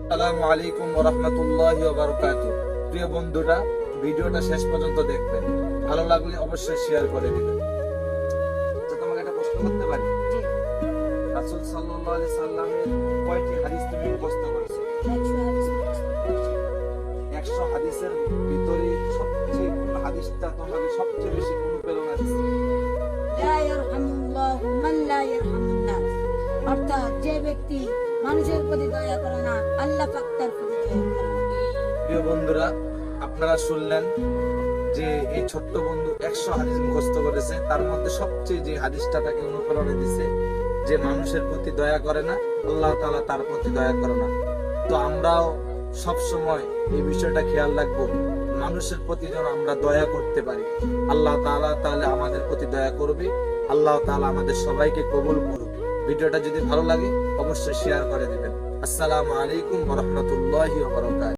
আসসালামু আলাইকুম ওয়া রাহমাতুল্লাহি ওয়া বারাকাতুহু। প্রিয় বন্ধুরা, ভিডিওটা শেষ পর্যন্ত দেখবেন, ভালো লাগলে অবশ্যই শেয়ার করে দিবেন। তো তোমাকে একটা প্রশ্ন করতে পারি? রাসূল সাল্লাল্লাহু আলাইহি সাল্লামের কয়টি হাদিস তুমি মুখস্থ করেছো? 100 হাদিসের ভিতরে সবচেয়ে কোন হাদিসটা তোমাকে সবচেয়ে বেশি অনুপ্রেরণা দিয়েছে? লা ইয়ারহামুল্লাহু মান লা ইয়ারহামুন নাস। অর্থাৎ যে ব্যক্তি মানুষের প্রতি দয়া করে না, আল্লাহ পাক তার প্রতি দয়া করে না। প্রিয় বন্ধুরা, আপনারা শুনলেন যে এই ছোট্ট বন্ধু 100 হাদিস মুখস্থ করেছে, তার মধ্যে সবচেয়ে যে হাদিসটা তাকে অনুপ্রেরণা দিছে, যে মানুষের প্রতি দয়া করে না, আল্লাহ তাআলা তার প্রতি দয়া করে না। তো আমরাও সব সময় এই বিষয়টা খেয়াল রাখবো, মানুষের প্রতি যেন আমরা দয়া করতে পারি। আল্লাহ তাআলা তাহলে আমাদের প্রতি দয়া করবে। আল্লাহ তাআলা আমাদের সবাইকে কবুল করুক। ভিডিওটা যদি ভালো লাগে অবশ্যই শেয়ার করে দিবেন। আসসালামু আলাইকুম ওয়া রাহমাতুল্লাহি ওয়া বারাকাতুহু।